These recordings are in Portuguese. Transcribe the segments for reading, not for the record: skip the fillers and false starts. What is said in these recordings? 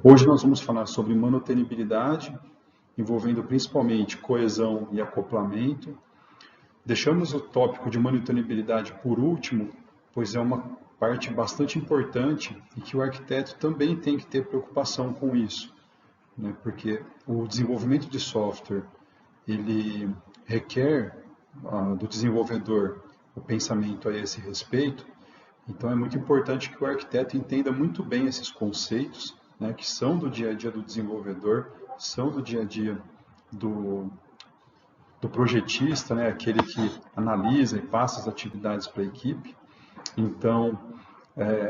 Hoje nós vamos falar sobre manutenibilidade, envolvendo principalmente coesão e acoplamento. Deixamos o tópico de manutenibilidade por último, pois é uma parte bastante importante e que o arquiteto também tem que ter preocupação com isso, né? Porque o desenvolvimento de software, ele requer do desenvolvedor o pensamento a esse respeito. Então é muito importante que o arquiteto entenda muito bem esses conceitos, né, que são do dia a dia do desenvolvedor, são do dia a dia do projetista, né, aquele que analisa e passa as atividades para a equipe. Então,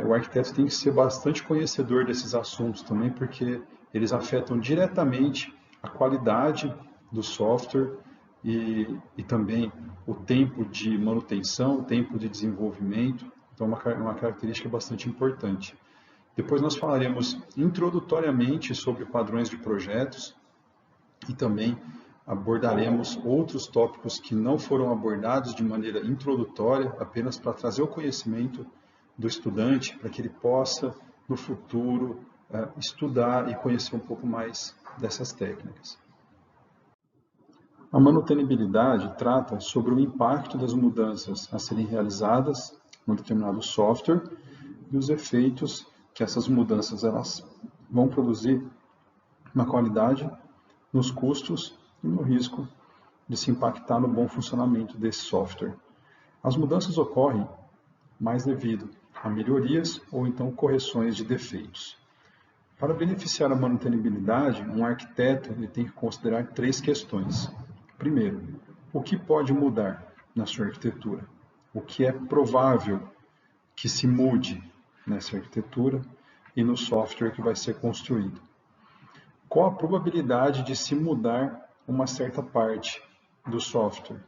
o arquiteto tem que ser bastante conhecedor desses assuntos também, porque eles afetam diretamente a qualidade do software e também o tempo de manutenção, o tempo de desenvolvimento. Então, é uma característica bastante importante. Depois nós falaremos introdutoriamente sobre padrões de projetos e também abordaremos outros tópicos que não foram abordados de maneira introdutória, apenas para trazer o conhecimento do estudante, para que ele possa, no futuro, estudar e conhecer um pouco mais dessas técnicas. A manutenibilidade trata sobre o impacto das mudanças a serem realizadas num determinado software e os efeitos que essas mudanças elas vão produzir na qualidade, nos custos e no risco de se impactar no bom funcionamento desse software. As mudanças ocorrem mais devido a melhorias ou então correções de defeitos. Para beneficiar a manutenibilidade, um arquiteto ele tem que considerar 3 questões. Primeiro, o que pode mudar na sua arquitetura? O que é provável que se mude nessa arquitetura e no software que vai ser construído? Qual a probabilidade de se mudar uma certa parte do software,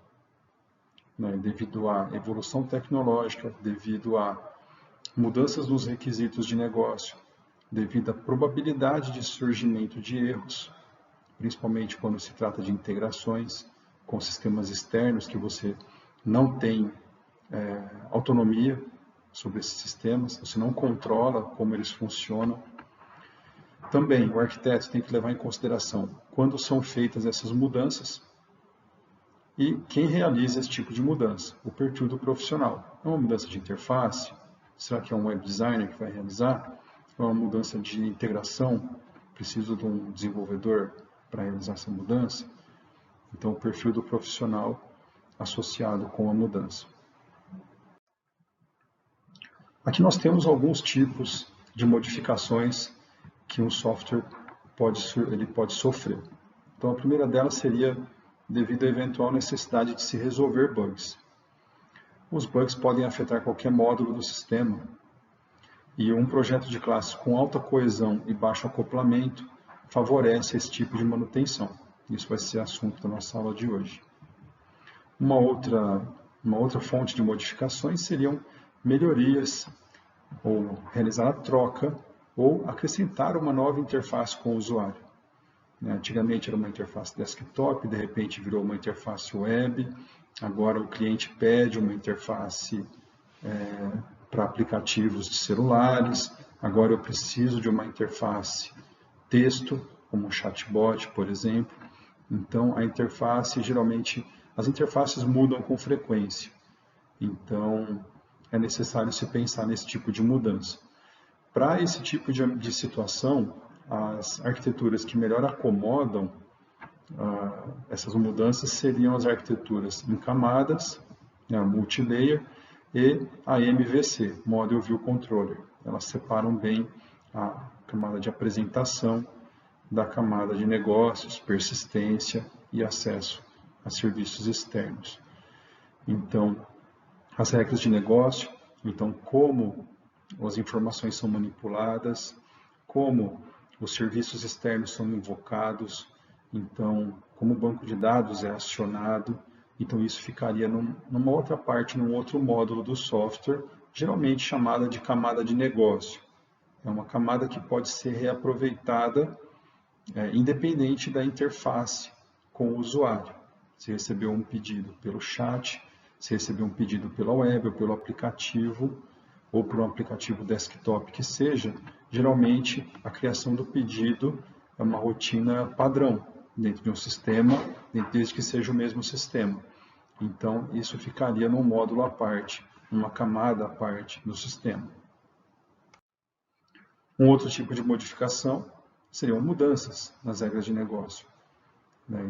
né, devido à evolução tecnológica, devido a mudanças nos requisitos de negócio, devido à probabilidade de surgimento de erros, principalmente quando se trata de integrações com sistemas externos que você não tem autonomia sobre esses sistemas, você não controla como eles funcionam. Também o arquiteto tem que levar em consideração quando são feitas essas mudanças e quem realiza esse tipo de mudança, o perfil do profissional. É uma mudança de interface? Será que é um web designer que vai realizar? É uma mudança de integração? Preciso de um desenvolvedor para realizar essa mudança? Então, o perfil do profissional associado com a mudança. Aqui nós temos alguns tipos de modificações que um software pode sofrer. Então, a primeira delas seria devido à eventual necessidade de se resolver bugs. Os bugs podem afetar qualquer módulo do sistema, e um projeto de classe com alta coesão e baixo acoplamento favorece esse tipo de manutenção. Isso vai ser assunto da nossa aula de hoje. Uma outra fonte de modificações seriam melhorias, ou realizar a troca, ou acrescentar uma nova interface com o usuário. Antigamente era uma interface desktop, de repente virou uma interface web, agora o cliente pede uma interface para aplicativos de celulares, agora eu preciso de uma interface texto, como um chatbot, por exemplo. Então, a interface, geralmente, as interfaces mudam com frequência. Então, é necessário se pensar nesse tipo de mudança. Para esse tipo de situação, as arquiteturas que melhor acomodam essas mudanças seriam as arquiteturas em camadas, a multilayer, e a MVC, Model View Controller. Elas separam bem a camada de apresentação da camada de negócios, persistência e acesso a serviços externos. Então, as regras de negócio, então como as informações são manipuladas, como os serviços externos são invocados, então como o banco de dados é acionado. Então isso ficaria numa outra parte, num outro módulo do software, geralmente chamada de camada de negócio. É uma camada que pode ser reaproveitada independente da interface com o usuário. Se recebeu um pedido pelo chat, se recebeu um pedido pela web ou pelo aplicativo, ou por um aplicativo desktop que seja, geralmente a criação do pedido é uma rotina padrão dentro de um sistema, desde que seja o mesmo sistema. Então, isso ficaria num módulo à parte, numa camada à parte do sistema. Um outro tipo de modificação seriam mudanças nas regras de negócio.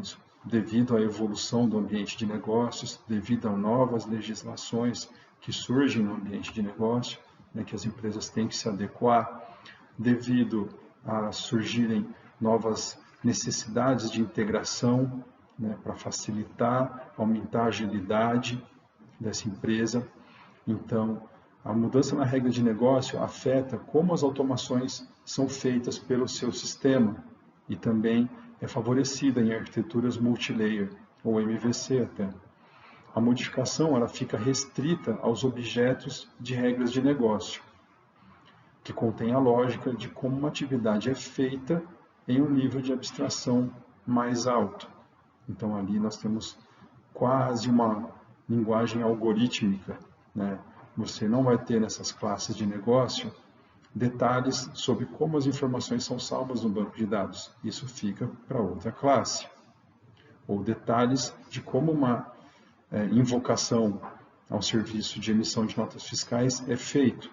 Isso devido à evolução do ambiente de negócios, devido a novas legislações que surgem no ambiente de negócio, que as empresas têm que se adequar, devido a surgirem novas necessidades de integração, para facilitar, aumentar a agilidade dessa empresa. Então, a mudança na regra de negócio afeta como as automações são feitas pelo seu sistema e também é favorecida em arquiteturas multilayer, ou MVC até. A modificação ela fica restrita aos objetos de regras de negócio, que contém a lógica de como uma atividade é feita em um nível de abstração mais alto. Então, ali nós temos quase uma linguagem algorítmica, Você não vai ter nessas classes de negócio detalhes sobre como as informações são salvas no banco de dados. Isso fica para outra classe. Ou detalhes de como uma invocação ao serviço de emissão de notas fiscais é feito.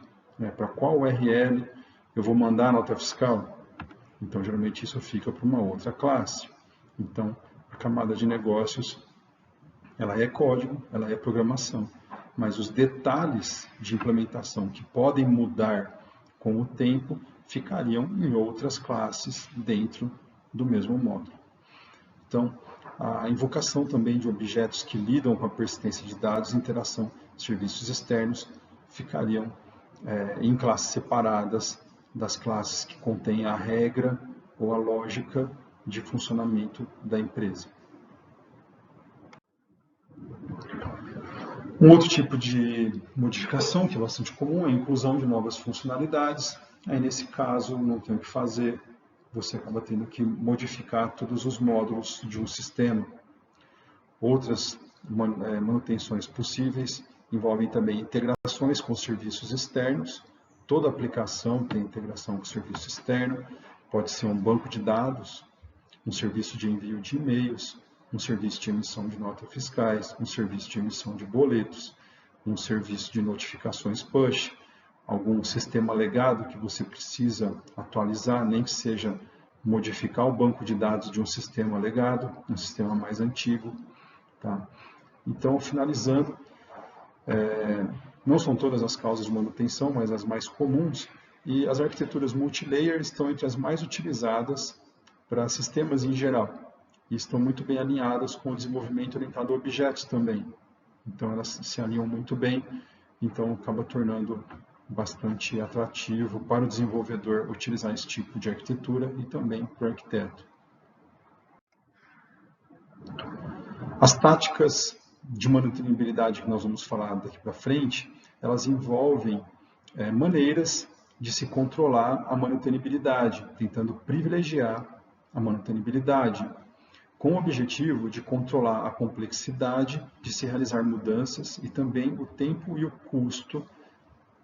Para qual URL eu vou mandar a nota fiscal? Então, geralmente, isso fica para uma outra classe. Então, a camada de negócios, ela é código, ela é programação. Mas os detalhes de implementação que podem mudar com o tempo, ficariam em outras classes dentro do mesmo módulo. Então, a invocação também de objetos que lidam com a persistência de dados e interação de serviços externos ficariam em classes separadas das classes que contêm a regra ou a lógica de funcionamento da empresa. Um outro tipo de modificação que é bastante comum é a inclusão de novas funcionalidades. Aí, nesse caso, não tem o que fazer, você acaba tendo que modificar todos os módulos de um sistema. Outras manutenções possíveis envolvem também integrações com serviços externos. Toda aplicação tem integração com serviço externo. Pode ser um banco de dados, um serviço de envio de e-mails, um serviço de emissão de notas fiscais, um serviço de emissão de boletos, um serviço de notificações push, algum sistema legado que você precisa atualizar, nem que seja modificar o banco de dados de um sistema legado, um sistema mais antigo. Tá? Então, finalizando, não são todas as causas de manutenção, mas as mais comuns, e as arquiteturas multilayer estão entre as mais utilizadas para sistemas em geral. E estão muito bem alinhadas com o desenvolvimento orientado a objetos também. Então, elas se alinham muito bem, então acaba tornando bastante atrativo para o desenvolvedor utilizar esse tipo de arquitetura e também para o arquiteto. As táticas de manutenibilidade que nós vamos falar daqui para frente, elas envolvem maneiras de se controlar a manutenibilidade, tentando privilegiar a manutenibilidade, com o objetivo de controlar a complexidade de se realizar mudanças e também o tempo e o custo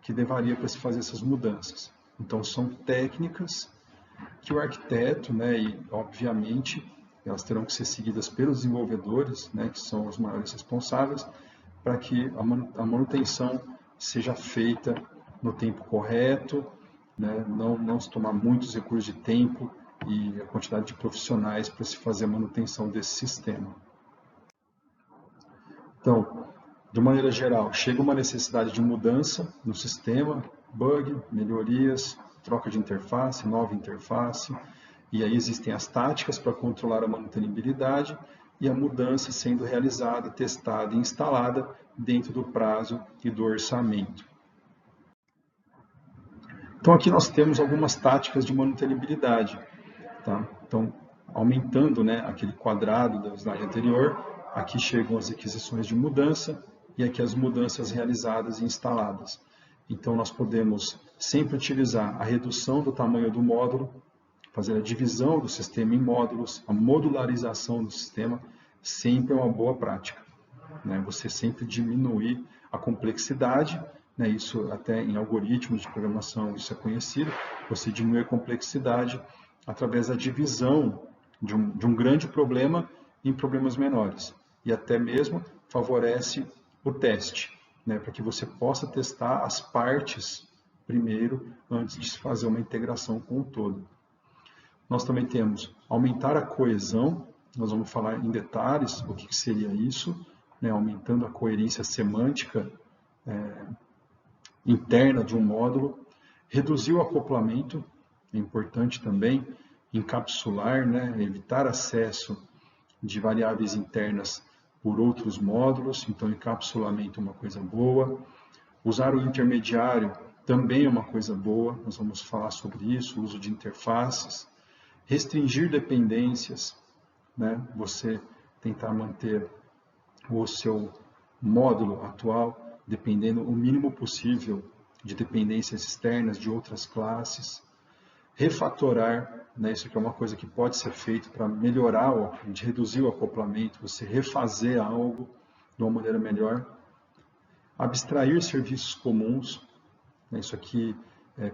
que levaria para se fazer essas mudanças. Então, são técnicas que o arquiteto, e obviamente elas terão que ser seguidas pelos desenvolvedores, que são os maiores responsáveis, para que a manutenção seja feita no tempo correto, não se tomar muitos recursos de tempo e a quantidade de profissionais para se fazer a manutenção desse sistema. Então, de maneira geral, chega uma necessidade de mudança no sistema, bug, melhorias, troca de interface, nova interface, e aí existem as táticas para controlar a manutenibilidade e a mudança sendo realizada, testada e instalada dentro do prazo e do orçamento. Então, aqui nós temos algumas táticas de manutenibilidade. Tá? Então, aumentando aquele quadrado da slide anterior, aqui chegam as requisições de mudança e aqui as mudanças realizadas e instaladas. Então, nós podemos sempre utilizar a redução do tamanho do módulo, fazer a divisão do sistema em módulos, a modularização do sistema, sempre é uma boa prática. Você sempre diminuir a complexidade né? Isso até em algoritmos de programação isso é conhecido, você diminui a complexidade através da divisão de um grande problema em problemas menores. E até mesmo favorece o teste, né? Para que você possa testar as partes primeiro, antes de fazer uma integração com o todo. Nós também temos aumentar a coesão, nós vamos falar em detalhes o que seria isso, né? Aumentando a coerência semântica interna de um módulo, reduzir o acoplamento, é importante também, encapsular, né? Evitar acesso de variáveis internas por outros módulos, então encapsulamento é uma coisa boa. Usar o intermediário também é uma coisa boa, nós vamos falar sobre isso, uso de interfaces. Restringir dependências, né? Você tentar manter o seu módulo atual dependendo o mínimo possível de dependências externas de outras classes. Refatorar, né? Isso aqui é uma coisa que pode ser feito para melhorar, de reduzir o acoplamento, você refazer algo de uma maneira melhor. Abstrair serviços comuns, né? Isso aqui,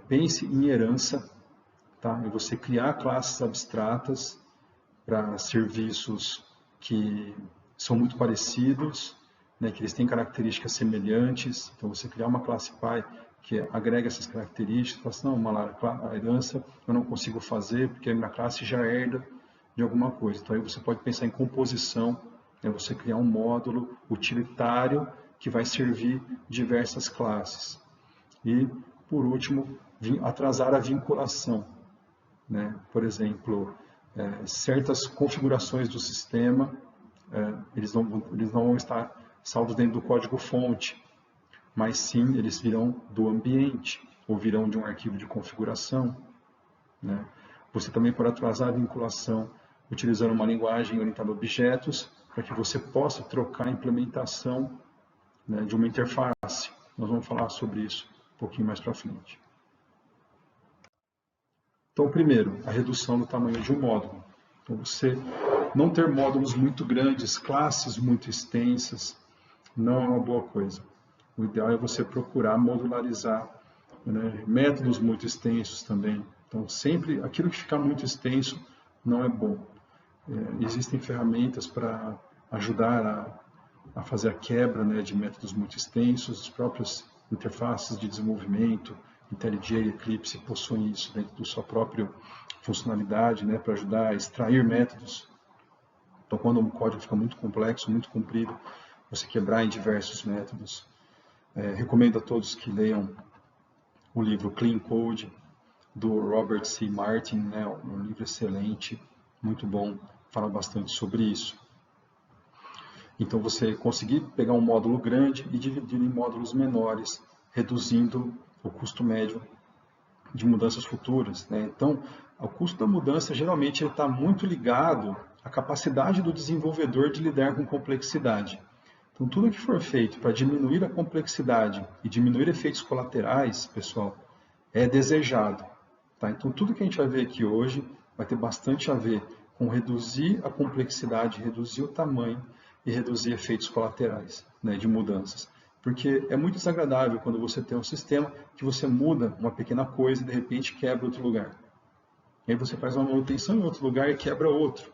pense em herança, tá? E você criar classes abstratas para serviços que são muito parecidos, né? Que eles têm características semelhantes. Então, você criar uma classe Py que agrega essas características, fala assim, não, a herança eu não consigo fazer porque a minha classe já herda de alguma coisa. Então, aí você pode pensar em composição, né? Você criar um módulo utilitário que vai servir diversas classes. E, por último, atrasar a vinculação, né? Por exemplo, certas configurações do sistema, eles não vão estar salvos dentro do código-fonte, mas sim eles virão do ambiente, ou virão de um arquivo de configuração, né? Você também pode atrasar a vinculação utilizando uma linguagem orientada a objetos, para que você possa trocar a implementação, né, de uma interface. Nós vamos falar sobre isso um pouquinho mais para frente. Então, primeiro, a redução do tamanho de um módulo. Então, você não ter módulos muito grandes, classes muito extensas, não é uma boa coisa. O ideal é você procurar modularizar, né, métodos muito extensos também. Então, sempre aquilo que ficar muito extenso não é bom. Existem ferramentas para ajudar a fazer a quebra, né, de métodos muito extensos, as próprias interfaces de desenvolvimento, IntelliJ e Eclipse possuem isso dentro da sua própria funcionalidade, né, para ajudar a extrair métodos. Então, quando um código fica muito complexo, muito comprido, você quebrar em diversos métodos. Recomendo a todos que leiam o livro Clean Code, do Robert C. Martin, né, um livro excelente, muito bom, fala bastante sobre isso. Então, você conseguir pegar um módulo grande e dividir em módulos menores, reduzindo o custo médio de mudanças futuras, né? Então, o custo da mudança geralmente está muito ligado à capacidade do desenvolvedor de lidar com complexidade. Então, tudo que for feito para diminuir a complexidade e diminuir efeitos colaterais, pessoal, é desejado, tá? Então, tudo que a gente vai ver aqui hoje vai ter bastante a ver com reduzir a complexidade, reduzir o tamanho e reduzir efeitos colaterais, né, de mudanças. Porque é muito desagradável quando você tem um sistema que você muda uma pequena coisa e de repente quebra outro lugar. E aí você faz uma manutenção em outro lugar e quebra outro.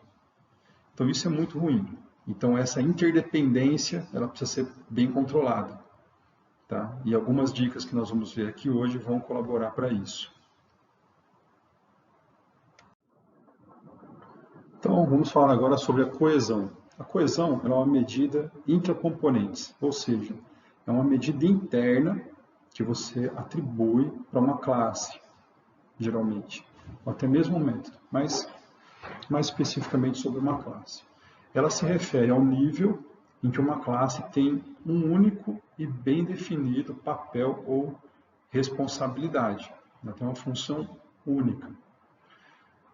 Então isso é muito ruim. Então essa interdependência ela precisa ser bem controlada, tá? E algumas dicas que nós vamos ver aqui hoje vão colaborar para isso. Então vamos falar agora sobre a coesão. A coesão é uma medida intracomponentes, ou seja, é uma medida interna que você atribui para uma classe, geralmente, ou até mesmo um método, mas mais especificamente sobre uma classe. Ela se refere ao nível em que uma classe tem um único e bem definido papel ou responsabilidade. Ela tem uma função única.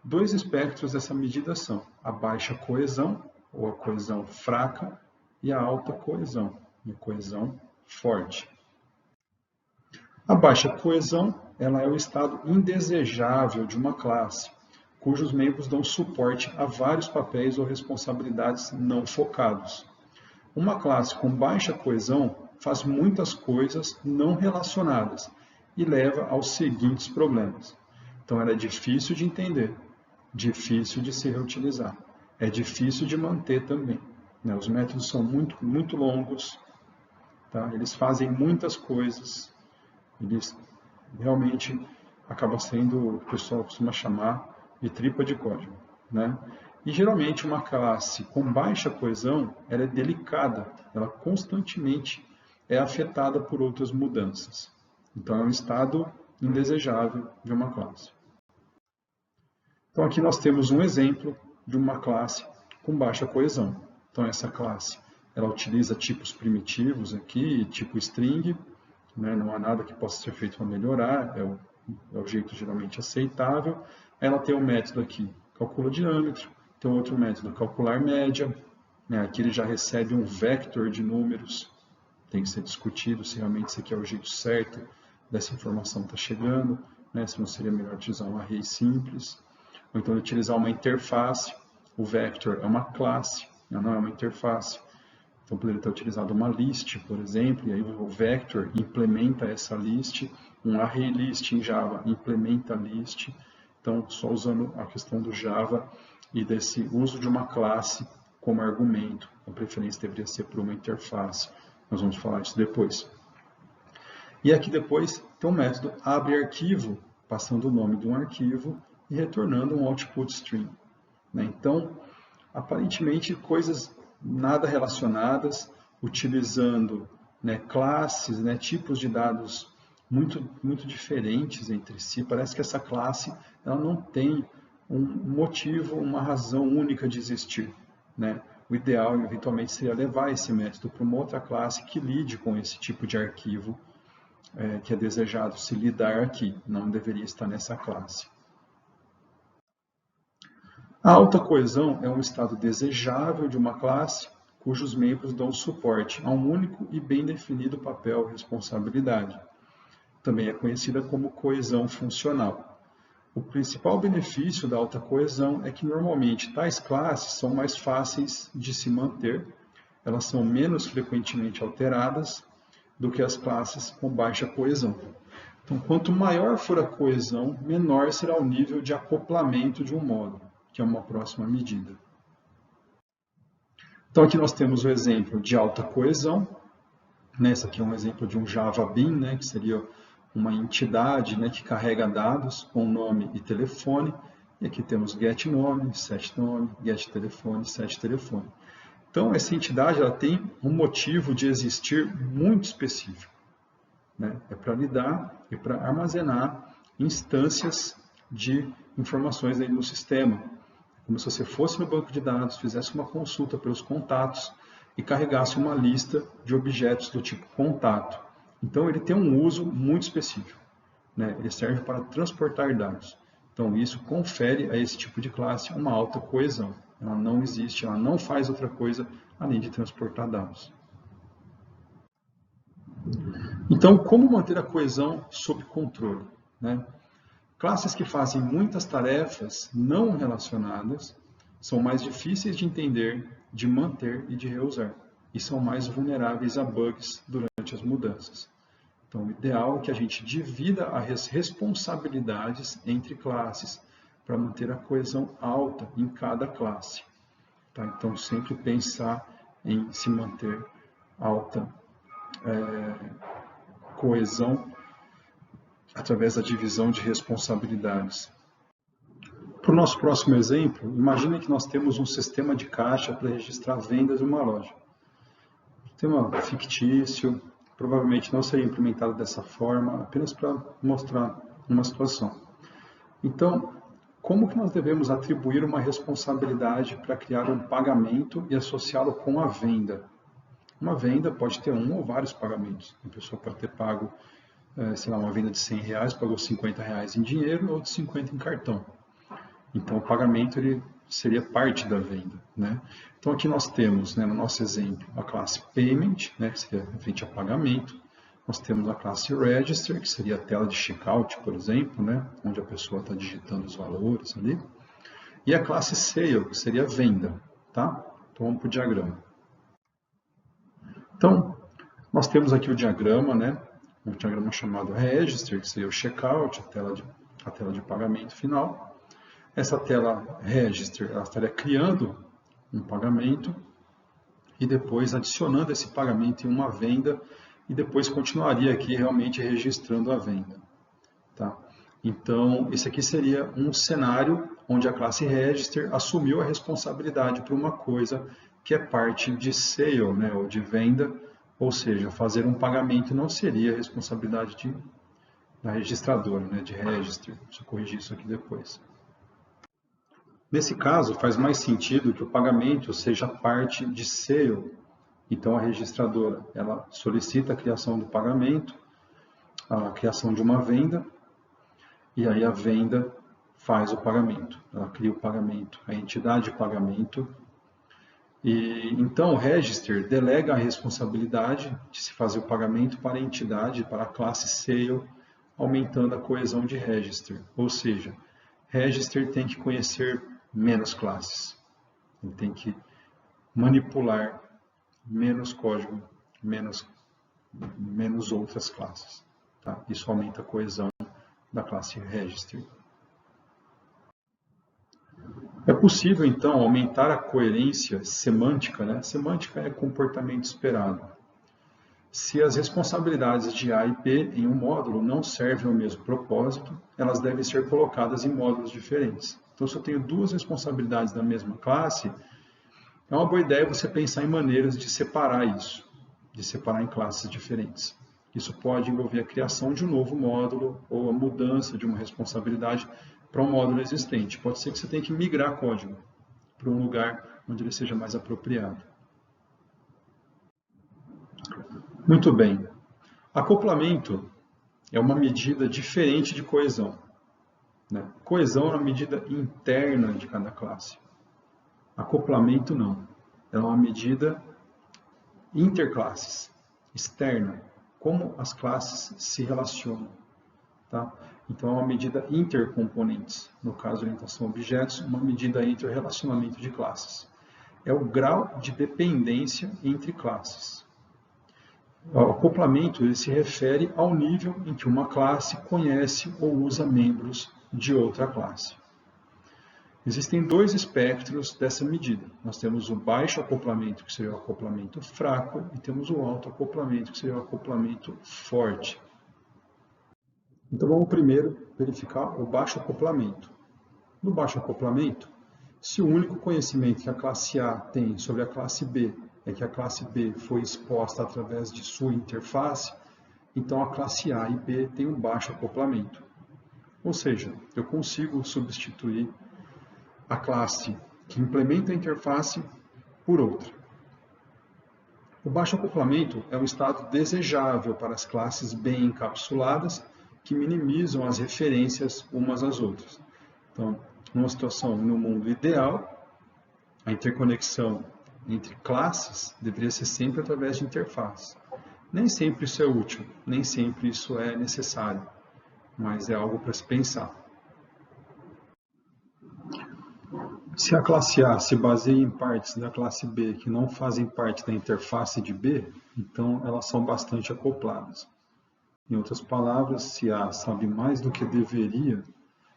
Dois espectros dessa medida são a baixa coesão, ou a coesão fraca, e a alta coesão, a coesão forte. A baixa coesão ela é o estado indesejável de uma classe, cujos membros dão suporte a vários papéis ou responsabilidades não focados. Uma classe com baixa coesão faz muitas coisas não relacionadas e leva aos seguintes problemas. Então, ela é difícil de entender, difícil de se reutilizar, é difícil de manter também, né? Os métodos são muito longos, tá? Eles fazem muitas coisas, eles realmente acabam sendo, o pessoal costuma chamar de tripa de código, né? E geralmente uma classe com baixa coesão, ela é delicada, ela constantemente é afetada por outras mudanças. Então é um estado indesejável de uma classe. Então aqui nós temos um exemplo de uma classe com baixa coesão. Então essa classe, ela utiliza tipos primitivos aqui, tipo string, né? Não há nada que possa ser feito para melhorar, é o jeito geralmente aceitável. Ela tem um método aqui, calcula diâmetro, tem outro método, calcular média, né? Aqui ele já recebe um vector de números, tem que ser discutido se realmente esse aqui é o jeito certo dessa informação está chegando, né? Se não seria melhor utilizar um array simples, ou então utilizar uma interface. O vector é uma classe, não é uma interface. Então poderia ter utilizado uma list, por exemplo, e aí o vector implementa essa list, um array list em Java implementa a list. Então, só usando a questão do Java e desse uso de uma classe como argumento. A preferência deveria ser por uma interface. Nós vamos falar disso depois. E aqui depois tem um método abreArquivo, passando o nome de um arquivo e retornando um output string, né? Então, aparentemente, coisas nada relacionadas, utilizando, né, classes, né, tipos de dados muito diferentes entre si. Parece que essa classe ela não tem um motivo, uma razão única de existir, né? O ideal, eventualmente, seria levar esse método para uma outra classe que lide com esse tipo de arquivo que é desejado se lidar aqui, não deveria estar nessa classe. A alta coesão é um estado desejável de uma classe cujos membros dão suporte a um único e bem definido papel ou responsabilidade. Também é conhecida como coesão funcional. O principal benefício da alta coesão é que normalmente tais classes são mais fáceis de se manter, elas são menos frequentemente alteradas do que as classes com baixa coesão. Então, quanto maior for a coesão, menor será o nível de acoplamento de um módulo, que é uma próxima medida. Então aqui nós temos o exemplo de alta coesão, né? Esse aqui é um exemplo de um Java Bean, né? Que seria uma entidade, né, que carrega dados com nome e telefone, e aqui temos getNome, setNome, getTelefone, setTelefone. Então essa entidade ela tem um motivo de existir muito específico, né? É para lidar e para armazenar instâncias de informações dentro do sistema. Como se você fosse no banco de dados, fizesse uma consulta pelos contatos e carregasse uma lista de objetos do tipo contato. Então, ele tem um uso muito específico, né? Ele serve para transportar dados. Então, isso confere a esse tipo de classe uma alta coesão. Ela não existe, ela não faz outra coisa além de transportar dados. Então, como manter a coesão sob controle, né? Classes que fazem muitas tarefas não relacionadas são mais difíceis de entender, de manter e de reusar, e são mais vulneráveis a bugs durante as mudanças. Então, o ideal é que a gente divida as responsabilidades entre classes, para manter a coesão alta em cada classe. Tá? Então, sempre pensar em se manter alta coesão através da divisão de responsabilidades. Para o nosso próximo exemplo, imagine que nós temos um sistema de caixa para registrar vendas em uma loja. Sistema fictício, provavelmente não seria implementado dessa forma, apenas para mostrar uma situação. Então, como que nós devemos atribuir uma responsabilidade para criar um pagamento e associá-lo com a venda? Uma venda pode ter um ou vários pagamentos. A pessoa pode ter pago, sei lá, uma venda de R$100, pagou R$50 em dinheiro ou de 50 em cartão. Então, o pagamento ele seria parte da venda, né? Então, aqui nós temos, né, no nosso exemplo, a classe Payment, né, que seria referente a pagamento. Nós temos a classe Register, que seria a tela de checkout, por exemplo, né, onde a pessoa está digitando os valores ali. E a classe Sale, que seria a venda, tá? Então, vamos para o diagrama. Então, Nós temos aqui o diagrama, né? Um diagrama chamado Register, que seria o checkout, a tela de pagamento final. Essa tela Register, ela estaria criando um pagamento e depois adicionando esse pagamento em uma venda e depois continuaria aqui realmente registrando a venda. Tá? Então, esse aqui seria um cenário onde a classe Register assumiu a responsabilidade por uma coisa que é parte de sale, né, ou de venda, ou seja, fazer um pagamento não seria responsabilidade da registradora, né, de Register. Deixa eu corrigir isso aqui depois. Nesse caso, faz mais sentido que o pagamento seja parte de sale. Então, a registradora ela solicita a criação do pagamento, a criação de uma venda, e aí a venda faz o pagamento. Ela cria o pagamento, a entidade de pagamento. E então, o Register delega a responsabilidade de se fazer o pagamento para a entidade, para a classe Sale, aumentando a coesão de Register. Ou seja, Register tem que conhecer menos classes. Ele tem que manipular menos código, menos outras classes. Tá? Isso aumenta a coesão da classe Register. É possível, então, aumentar a coerência semântica, né? Semântica é comportamento esperado. Se as responsabilidades de A e B em um módulo não servem ao mesmo propósito, elas devem ser colocadas em módulos diferentes. Então, se eu tenho duas responsabilidades da mesma classe, é uma boa ideia você pensar em maneiras de separar isso, de separar em classes diferentes. Isso pode envolver a criação de um novo módulo ou a mudança de uma responsabilidade para um módulo existente. Pode ser que você tenha que migrar código para um lugar onde ele seja mais apropriado. Muito bem. Acoplamento é uma medida diferente de coesão. Né? Coesão é uma medida interna de cada classe. Acoplamento não. É uma medida interclasses, externa. Como as classes se relacionam. Tá? Então, é uma medida intercomponentes. No caso, orientação a objetos, uma medida entre relacionamento de classes. É o grau de dependência entre classes. O acoplamento ele se refere ao nível em que uma classe conhece ou usa membros de outra classe. Existem dois espectros dessa medida. Nós temos o baixo acoplamento, que seria o acoplamento fraco, e temos o alto acoplamento, que seria o acoplamento forte. Então, vamos primeiro verificar o baixo acoplamento. No baixo acoplamento, se o único conhecimento que a classe A tem sobre a classe B é que a classe B foi exposta através de sua interface, então a classe A e B tem um baixo acoplamento. Ou seja, eu consigo substituir a classe que implementa a interface por outra. O baixo acoplamento é um estado desejável para as classes bem encapsuladas que minimizam as referências umas às outras. Então, numa situação no mundo ideal, a interconexão entre classes deveria ser sempre através de interface. Nem sempre isso é útil, nem sempre isso é necessário, mas é algo para se pensar. Se a classe A se baseia em partes da classe B que não fazem parte da interface de B, então elas são bastante acopladas. Em outras palavras, se A sabe mais do que deveria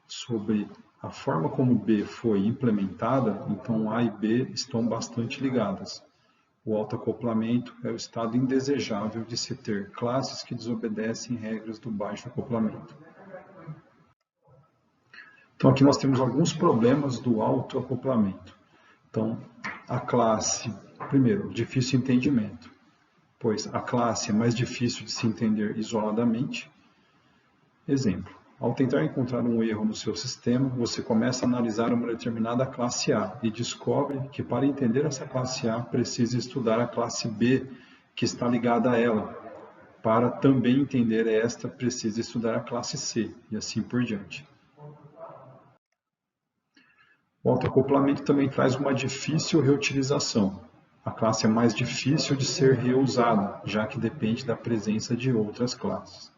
sobre a forma como B foi implementada, então A e B estão bastante ligadas. O autoacoplamento é o estado indesejável de se ter classes que desobedecem regras do baixo acoplamento. Então aqui nós temos alguns problemas do autoacoplamento. Então, a classe, primeiro, difícil entendimento, pois a classe é mais difícil de se entender isoladamente. Exemplo, ao tentar encontrar um erro no seu sistema, você começa a analisar uma determinada classe A e descobre que para entender essa classe A precisa estudar a classe B que está ligada a ela. Para também entender esta, precisa estudar a classe C e assim por diante. O autoacoplamento também traz uma difícil reutilização. A classe é mais difícil de ser reusada, já que depende da presença de outras classes.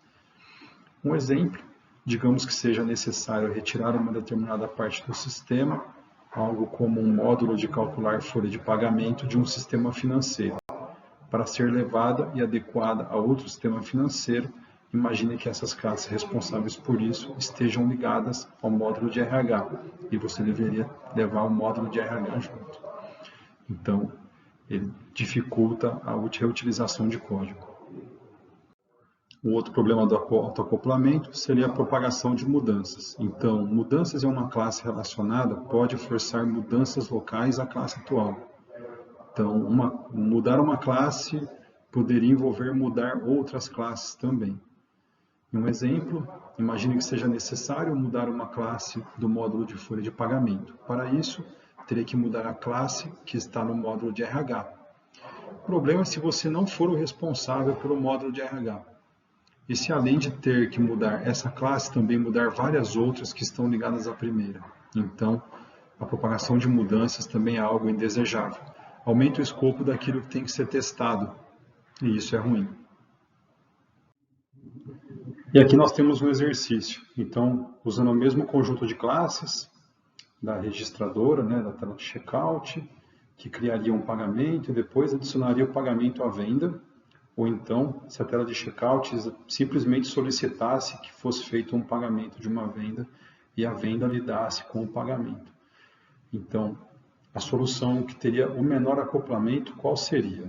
Um exemplo, digamos que seja necessário retirar uma determinada parte do sistema, algo como um módulo de calcular folha de pagamento de um sistema financeiro. para ser levada e adequada a outro sistema financeiro, imagine que essas classes responsáveis por isso estejam ligadas ao módulo de RH e você deveria levar o módulo de RH junto. Então, ele dificulta a reutilização de código. O outro problema do autoacoplamento seria a propagação de mudanças. Então, mudanças em uma classe relacionada pode forçar mudanças locais à classe atual. Então, mudar uma classe poderia envolver mudar outras classes também. Um exemplo, imagine que seja necessário mudar uma classe do módulo de folha de pagamento. Para isso, teria que mudar a classe que está no módulo de RH. O problema é se você não for o responsável pelo módulo de RH. E se além de ter que mudar essa classe, também mudar várias outras que estão ligadas à primeira. Então, a propagação de mudanças também é algo indesejável. Aumenta o escopo daquilo que tem que ser testado, e isso é ruim. E aqui nós temos um exercício. Então, usando o mesmo conjunto de classes da registradora, da tela de checkout, que criaria um pagamento e depois adicionaria o pagamento à venda, ou então, se a tela de checkout simplesmente solicitasse que fosse feito um pagamento de uma venda e a venda lidasse com o pagamento. Então, a solução que teria o menor acoplamento, qual seria,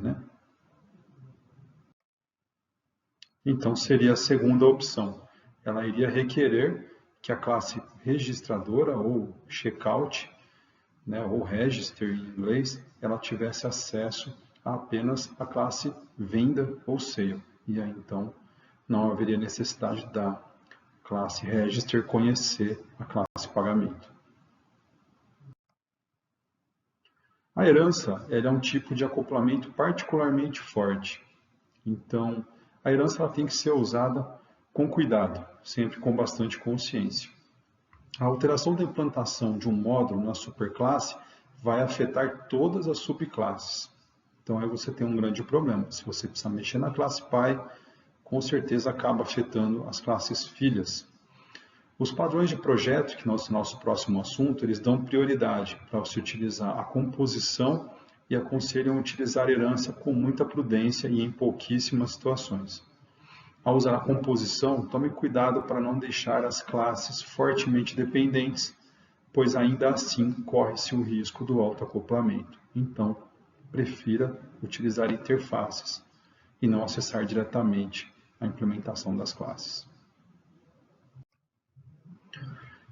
Então, seria a segunda opção. Ela iria requerer que a classe registradora ou checkout, ou register em inglês, ela tivesse acesso a apenas a classe venda ou sale. E aí, então, não haveria necessidade da classe register conhecer a classe pagamento. A herança é um tipo de acoplamento particularmente forte. Então, a herança ela tem que ser usada com cuidado, sempre com bastante consciência. A alteração da implantação de um módulo na superclasse vai afetar todas as subclasses. Então, aí você tem um grande problema. Se você precisa mexer na classe pai, com certeza acaba afetando as classes filhas. Os padrões de projeto, que nosso próximo assunto, eles dão prioridade para se utilizar a composição e aconselham utilizar herança com muita prudência e em pouquíssimas situações. Ao usar a composição, tome cuidado para não deixar as classes fortemente dependentes, pois ainda assim corre-se o risco do autoacoplamento. Então, prefira utilizar interfaces e não acessar diretamente a implementação das classes.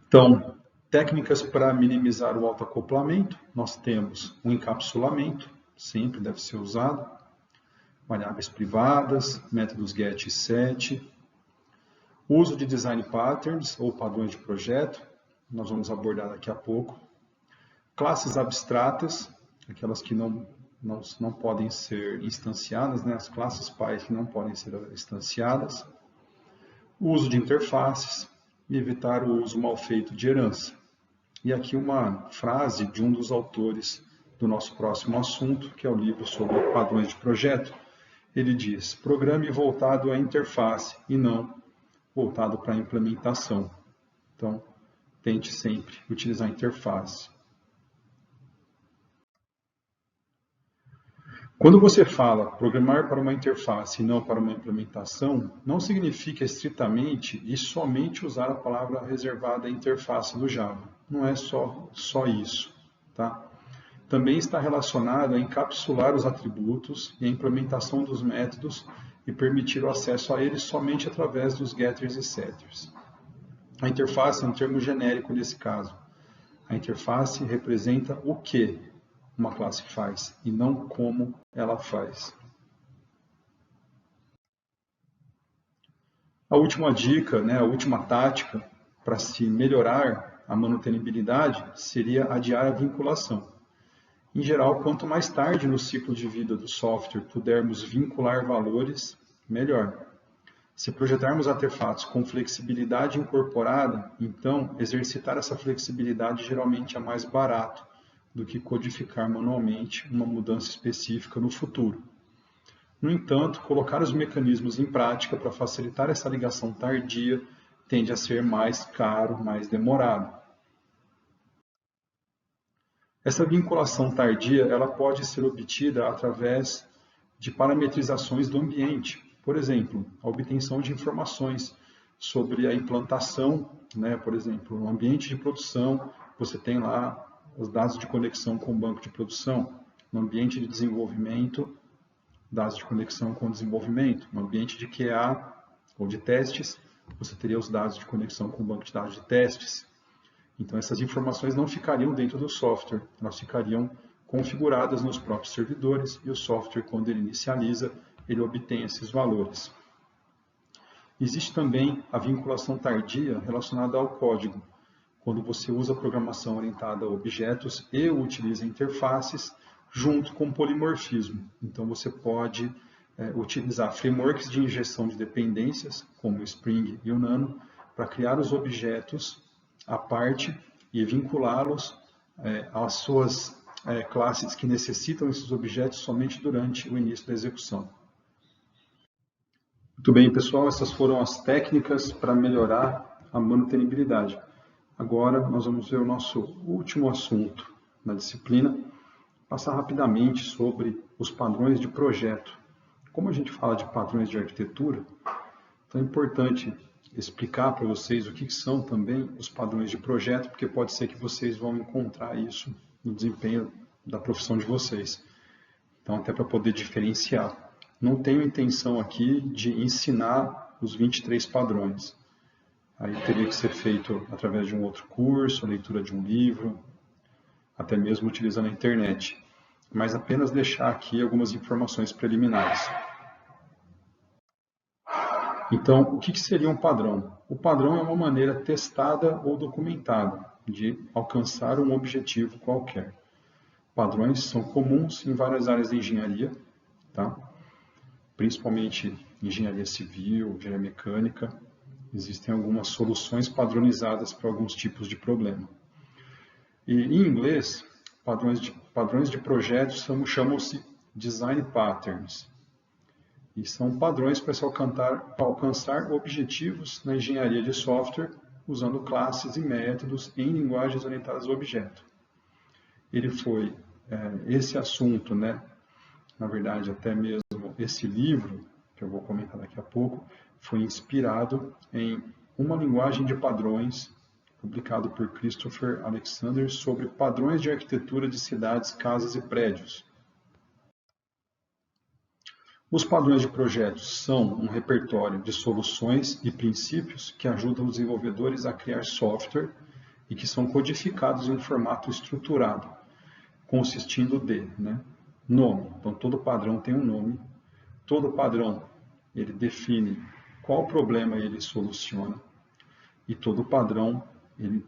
Então, técnicas para minimizar o autoacoplamento, nós temos o encapsulamento, sempre deve ser usado, variáveis privadas, métodos get e set, uso de design patterns ou padrões de projeto, nós vamos abordar daqui a pouco, classes abstratas, aquelas que não podem ser instanciadas, as classes pais que não podem ser instanciadas, o uso de interfaces e evitar o uso mal feito de herança. E aqui uma frase de um dos autores do nosso próximo assunto, que é o livro sobre padrões de projeto. Ele diz, programe voltado à interface e não voltado para a implementação. Então, tente sempre utilizar a interface. Quando você fala programar para uma interface e não para uma implementação, não significa estritamente e somente usar a palavra reservada à interface do Java. Não é só isso, tá? Também está relacionado a encapsular os atributos e a implementação dos métodos e permitir o acesso a eles somente através dos getters e setters. A interface é um termo genérico nesse caso. A interface representa o que uma classe faz e não como ela faz. A última dica, a última tática para se melhorar a manutenibilidade seria adiar a vinculação. Em geral, quanto mais tarde no ciclo de vida do software pudermos vincular valores, melhor. Se projetarmos artefatos com flexibilidade incorporada, então exercitar essa flexibilidade geralmente é mais barato do que codificar manualmente uma mudança específica no futuro. No entanto, colocar os mecanismos em prática para facilitar essa ligação tardia tende a ser mais caro, mais demorado. Essa vinculação tardia ela pode ser obtida através de parametrizações do ambiente. Por exemplo, a obtenção de informações sobre a implantação, né? Por exemplo, no ambiente de produção, você tem lá os dados de conexão com o banco de produção. No ambiente de desenvolvimento, dados de conexão com o desenvolvimento. No ambiente de QA ou de testes, você teria os dados de conexão com o banco de dados de testes. Então, essas informações não ficariam dentro do software, elas ficariam configuradas nos próprios servidores e o software, quando ele inicializa, ele obtém esses valores. Existe também a vinculação tardia relacionada ao código, quando você usa programação orientada a objetos e utiliza interfaces junto com polimorfismo. Então, você pode utilizar frameworks de injeção de dependências, como o Spring e o Nano, para criar os objetos à parte e vinculá-los às suas classes que necessitam esses objetos somente durante o início da execução. Muito bem, pessoal, essas foram as técnicas para melhorar a manutenibilidade. Agora, nós vamos ver o nosso último assunto na disciplina, passar rapidamente sobre os padrões de projeto. Como a gente fala de padrões de arquitetura, então é importante explicar para vocês o que são também os padrões de projeto, porque pode ser que vocês vão encontrar isso no desempenho da profissão de vocês. Então, até para poder diferenciar. Não tenho intenção aqui de ensinar os 23 padrões. Aí teria que ser feito através de um outro curso, a leitura de um livro, até mesmo utilizando a internet. Mas apenas deixar aqui algumas informações preliminares. Então, o que seria um padrão? O padrão é uma maneira testada ou documentada de alcançar um objetivo qualquer. Padrões são comuns em várias áreas da engenharia, tá? Principalmente engenharia civil, engenharia mecânica. Existem algumas soluções padronizadas para alguns tipos de problema. E em inglês, padrões de projetos chamam-se design patterns. E são padrões para se alcançar objetivos na engenharia de software usando classes e métodos em linguagens orientadas ao objeto. Esse assunto, né? Na verdade, até mesmo esse livro, que eu vou comentar daqui a pouco, foi inspirado em Uma Linguagem de Padrões, publicado por Christopher Alexander, sobre padrões de arquitetura de cidades, casas e prédios. Os padrões de projetos são um repertório de soluções e princípios que ajudam os desenvolvedores a criar software e que são codificados em um formato estruturado, consistindo de nome. Então, todo padrão tem um nome. Todo padrão ele define qual problema ele soluciona. E todo padrão ele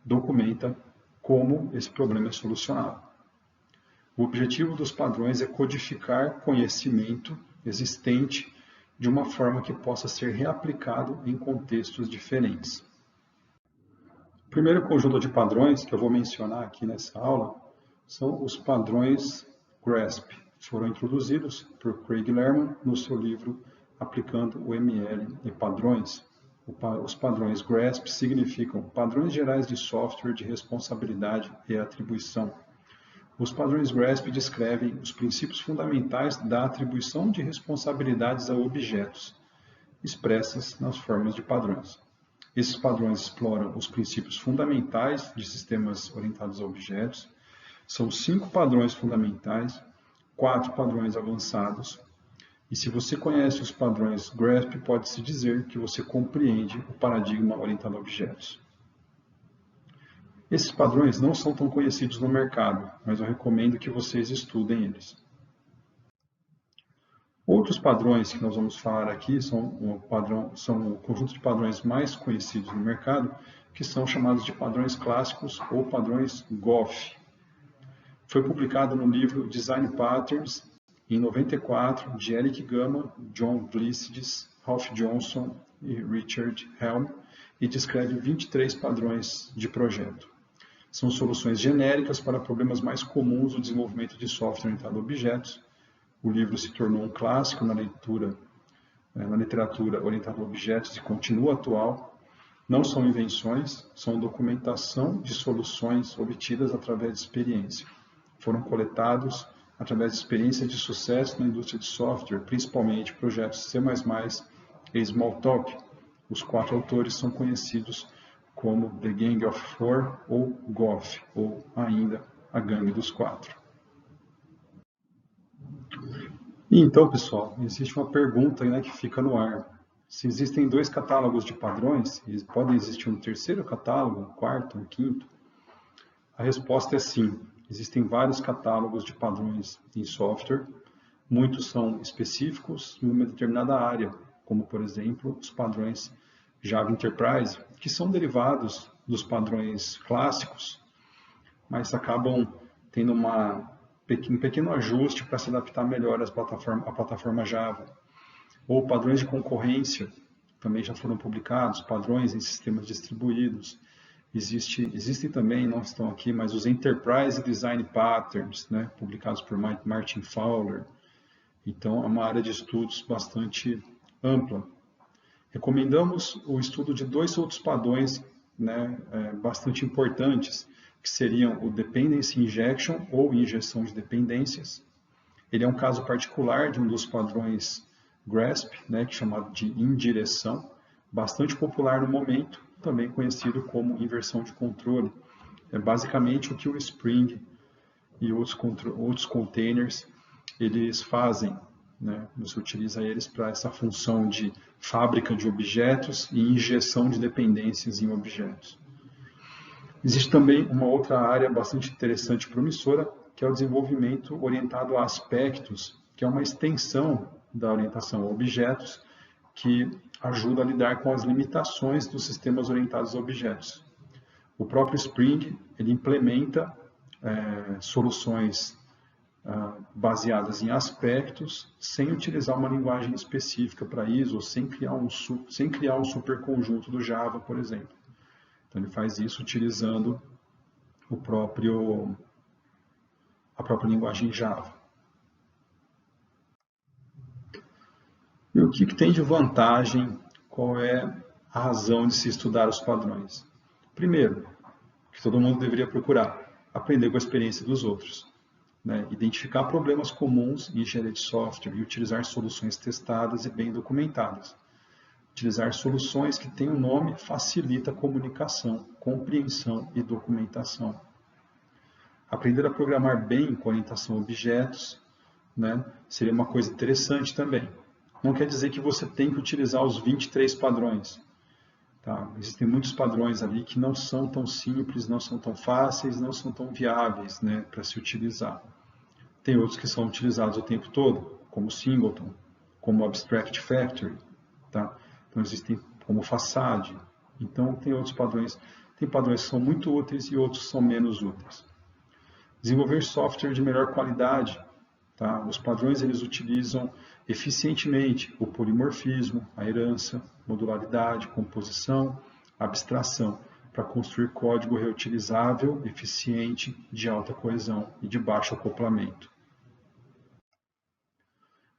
documenta como esse problema é solucionado. O objetivo dos padrões é codificar conhecimento existente de uma forma que possa ser reaplicado em contextos diferentes. O primeiro conjunto de padrões que eu vou mencionar aqui nessa aula são os padrões GRASP. Foram introduzidos por Craig Lerman no seu livro Aplicando o ML e Padrões. Os padrões GRASP significam Padrões Gerais de Software de Responsabilidade e Atribuição. Os padrões GRASP descrevem os princípios fundamentais da atribuição de responsabilidades a objetos, expressas nas formas de padrões. Esses padrões exploram os princípios fundamentais de sistemas orientados a objetos. São 5 padrões fundamentais, 4 padrões avançados. E se você conhece os padrões GRASP, pode-se dizer que você compreende o paradigma orientado a objetos. Esses padrões não são tão conhecidos no mercado, mas eu recomendo que vocês estudem eles. Outros padrões que nós vamos falar aqui são o conjunto de padrões mais conhecidos no mercado, que são chamados de padrões clássicos ou padrões GOF. Foi publicado no livro Design Patterns, em 94, de Eric Gama, John Glissidis, Ralph Johnson e Richard Helm, e descreve 23 padrões de projeto. São soluções genéricas para problemas mais comuns do desenvolvimento de software orientado a objetos. O livro se tornou um clássico na literatura orientada a objetos e continua atual. Não são invenções, são documentação de soluções obtidas através de experiência. Foram coletados através de experiências de sucesso na indústria de software, principalmente projetos C++ e Smalltalk. Os 4 autores são conhecidos como The Gang of Four ou GOF, ou ainda a Gangue dos 4. E então, pessoal, existe uma pergunta, né, que fica no ar. Se existem 2 catálogos de padrões, pode existir um terceiro catálogo, um quarto, um quinto? A resposta é sim. Existem vários catálogos de padrões em software. Muitos são específicos em uma determinada área, como, por exemplo, os padrões Java Enterprise, que são derivados dos padrões clássicos, mas acabam tendo um pequeno ajuste para se adaptar melhor à plataforma Java. Ou padrões de concorrência, também já foram publicados, padrões em sistemas distribuídos. Existem também, não estão aqui, mas os Enterprise Design Patterns, né, publicados por Martin Fowler. Então, é uma área de estudos bastante ampla. Recomendamos o estudo de 2 outros padrões, né, bastante importantes, que seriam o Dependency Injection, ou injeção de dependências. Ele é um caso particular de um dos padrões GRASP, né, que é chamado de indireção, bastante popular no momento, também conhecido como inversão de controle. É basicamente o que o Spring e outros containers eles fazem, né? Você utiliza eles para essa função de fábrica de objetos e injeção de dependências em objetos. Existe também uma outra área bastante interessante e promissora, que é o desenvolvimento orientado a aspectos, que é uma extensão da orientação a objetos, que ajuda a lidar com as limitações dos sistemas orientados a objetos. O próprio Spring ele implementa soluções baseadas em aspectos, sem utilizar uma linguagem específica para isso, ou sem criar um superconjunto do Java, por exemplo. Então ele faz isso utilizando a própria linguagem Java. E o que tem de vantagem? Qual é a razão de se estudar os padrões? Primeiro, que todo mundo deveria procurar, aprender com a experiência dos outros. Né? Identificar problemas comuns em engenharia de software e utilizar soluções testadas e bem documentadas. Utilizar soluções que têm um nome facilita a comunicação, compreensão e documentação. Aprender a programar bem com orientação a objetos, né, seria uma coisa interessante também. Não quer dizer que você tem que utilizar os 23 padrões. Tá? Existem muitos padrões ali que não são tão simples, não são tão fáceis, não são tão viáveis, né, para se utilizar. Tem outros que são utilizados o tempo todo, como Singleton, como Abstract Factory. Tá? Então existem como Facade. Então tem outros padrões. Tem padrões que são muito úteis e outros que são menos úteis. Desenvolver software de melhor qualidade. Tá? Os padrões eles utilizam eficientemente o polimorfismo, a herança, modularidade, composição, abstração, para construir código reutilizável, eficiente, de alta coesão e de baixo acoplamento.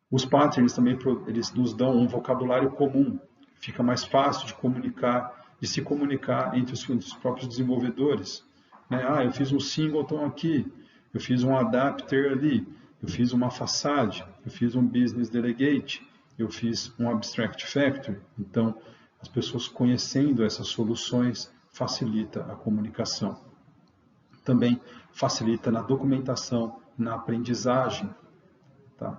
Os patterns também eles nos dão um vocabulário comum, fica mais fácil de se comunicar entre os próprios desenvolvedores. Né? Eu fiz um singleton aqui, eu fiz um adapter ali, eu fiz uma façade, eu fiz um business delegate, eu fiz um abstract factory. Então, as pessoas conhecendo essas soluções facilita a comunicação. Também facilita na documentação, na aprendizagem. Tá?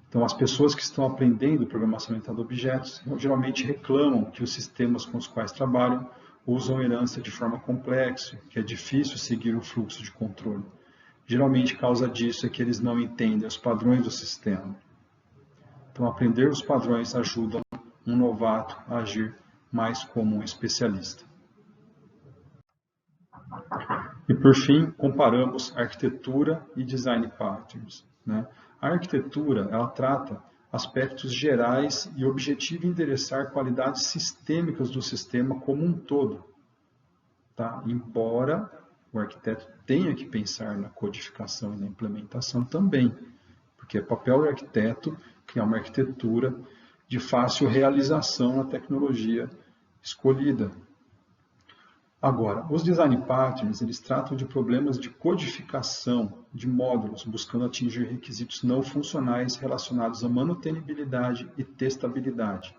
Então, as pessoas que estão aprendendo programação orientada a objetos geralmente reclamam que os sistemas com os quais trabalham usam herança de forma complexa, que é difícil seguir o fluxo de controle. Geralmente, a causa disso é que eles não entendem os padrões do sistema. Então, aprender os padrões ajuda um novato a agir mais como um especialista. E, por fim, comparamos arquitetura e design patterns. Né? A arquitetura ela trata aspectos gerais e objetiva endereçar qualidades sistêmicas do sistema como um todo. Tá? Embora o arquiteto tenha que pensar na codificação e na implementação também, porque é papel do arquiteto criar uma arquitetura de fácil realização na tecnologia escolhida. Agora, os design patterns, eles tratam de problemas de codificação de módulos, buscando atingir requisitos não funcionais relacionados à manutenibilidade e testabilidade.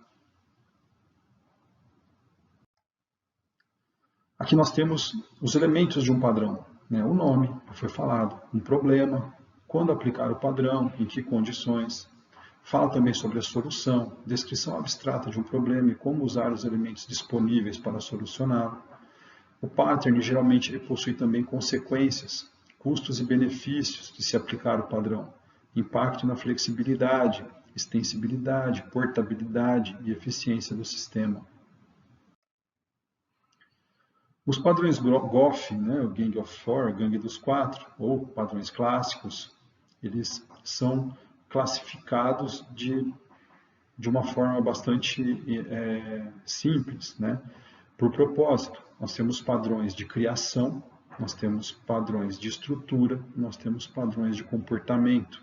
Aqui nós temos os elementos de um padrão, né? O nome, já foi falado, um problema, quando aplicar o padrão, em que condições. Fala também sobre a solução, descrição abstrata de um problema e como usar os elementos disponíveis para solucioná-lo. O pattern geralmente ele possui também consequências, custos e benefícios de se aplicar o padrão, impacto na flexibilidade, extensibilidade, portabilidade e eficiência do sistema. Os padrões GOF, né, o Gang of Four, Gangue dos Quatro, ou padrões clássicos, eles são classificados de uma forma bastante simples, né, por propósito. Nós temos padrões de criação, nós temos padrões de estrutura, nós temos padrões de comportamento.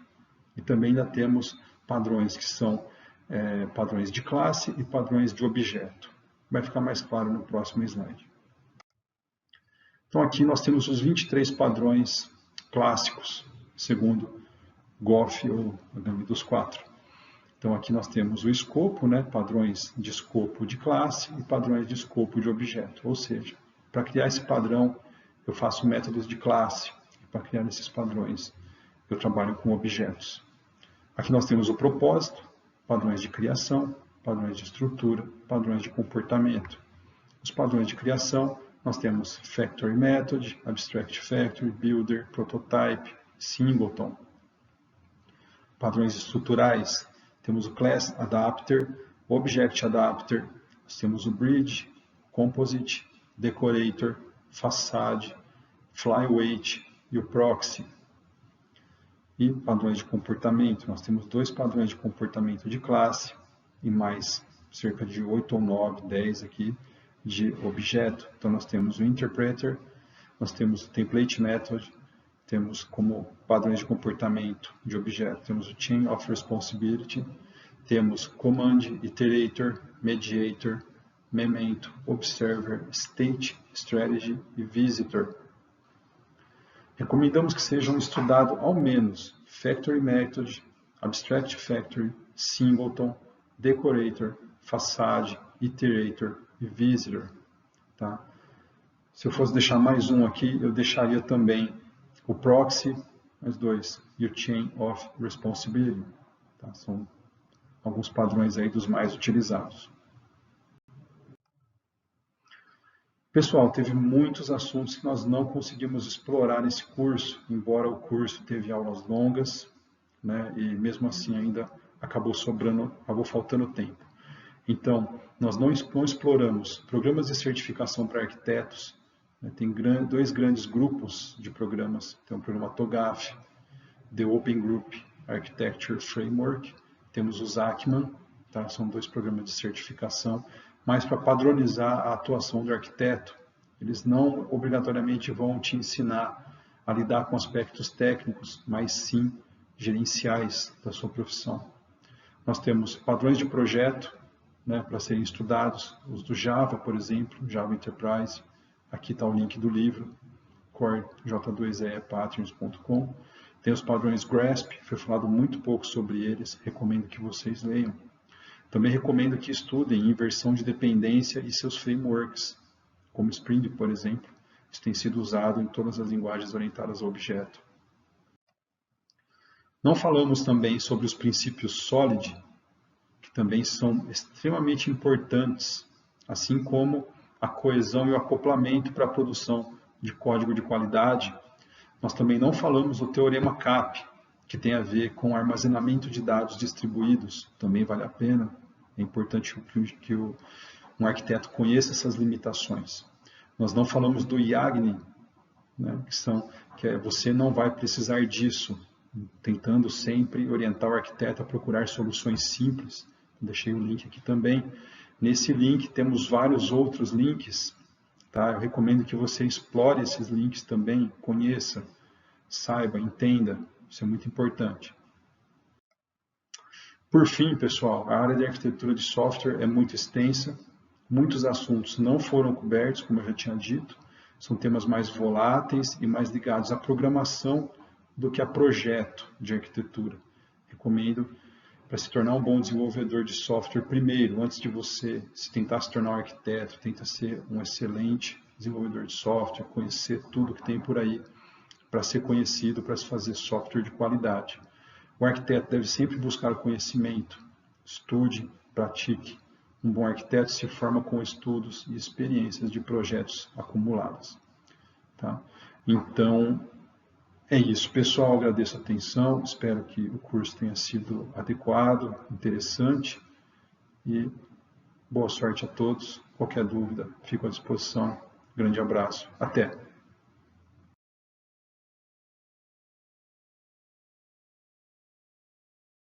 E também ainda temos padrões que são padrões de classe e padrões de objeto. Vai ficar mais claro no próximo slide. Então aqui nós temos os 23 padrões clássicos, segundo GOF, ou a Gangue dos Quatro. Então aqui nós temos o escopo, né, padrões de escopo de classe e padrões de escopo de objeto. Ou seja, para criar esse padrão, eu faço métodos de classe. E para criar esses padrões, eu trabalho com objetos. Aqui nós temos o propósito, padrões de criação, padrões de estrutura, padrões de comportamento. Os padrões de criação, nós temos Factory Method, Abstract Factory, Builder, Prototype, Singleton. Padrões estruturais, temos o Class Adapter, Object Adapter, nós temos o Bridge, Composite, Decorator, Facade, Flyweight e o Proxy. E padrões de comportamento, nós temos 2 padrões de comportamento de classe e mais cerca de 8 ou 9, 10 aqui de objeto. Então nós temos o Interpreter, nós temos o Template Method, temos como padrões de comportamento de objeto, temos o Chain of Responsibility, temos Command, Iterator, Mediator, Memento, Observer, State, Strategy e Visitor. Recomendamos que sejam estudados ao menos Factory Method, Abstract Factory, Singleton, Decorator, Facade, Iterator e Visitor. Tá? Se eu fosse deixar mais um aqui, eu deixaria também o Proxy, mais 2, e o Chain of Responsibility. Tá? São alguns padrões aí dos mais utilizados. Pessoal, teve muitos assuntos que nós não conseguimos explorar nesse curso, embora o curso teve aulas longas, né, e mesmo assim ainda acabou faltando tempo. Então, nós não exploramos programas de certificação para arquitetos, né, tem 2 grandes grupos de programas, tem o programa TOGAF, The Open Group Architecture Framework, temos o ZACMAN, tá, são 2 programas de certificação, mas para padronizar a atuação do arquiteto. Eles não obrigatoriamente vão te ensinar a lidar com aspectos técnicos, mas sim gerenciais da sua profissão. Nós temos padrões de projeto, né, para serem estudados, os do Java, por exemplo, Java Enterprise. Aqui está o link do livro, corej2epatterns.com. Tem os padrões GRASP, foi falado muito pouco sobre eles, recomendo que vocês leiam. Também recomendo que estudem inversão de dependência e seus frameworks, como Spring, por exemplo. Isso tem sido usado em todas as linguagens orientadas a objeto. Não falamos também sobre os princípios SOLID, que também são extremamente importantes, assim como a coesão e o acoplamento para a produção de código de qualidade. Nós também não falamos do Teorema CAP, que tem a ver com armazenamento de dados distribuídos, também vale a pena. É importante que um arquiteto conheça essas limitações. Nós não falamos do IAGNI, né, que você não vai precisar disso, tentando sempre orientar o arquiteto a procurar soluções simples. Deixei o link aqui também. Nesse link temos vários outros links. Tá? Eu recomendo que você explore esses links também, conheça, saiba, entenda. Isso é muito importante. Por fim, pessoal, a área de arquitetura de software é muito extensa. Muitos assuntos não foram cobertos, como eu já tinha dito, são temas mais voláteis e mais ligados à programação do que a projeto de arquitetura. Recomendo, para se tornar um bom desenvolvedor de software, primeiro, antes de você tentar se tornar um arquiteto, tenta ser um excelente desenvolvedor de software, conhecer tudo que tem por aí, para ser conhecido, para se fazer software de qualidade. O arquiteto deve sempre buscar o conhecimento, estude, pratique. Um bom arquiteto se forma com estudos e experiências de projetos acumulados. Tá? Então, é isso, pessoal. Agradeço a atenção. Espero que o curso tenha sido adequado, interessante. E boa sorte a todos. Qualquer dúvida, fico à disposição. Grande abraço. Até!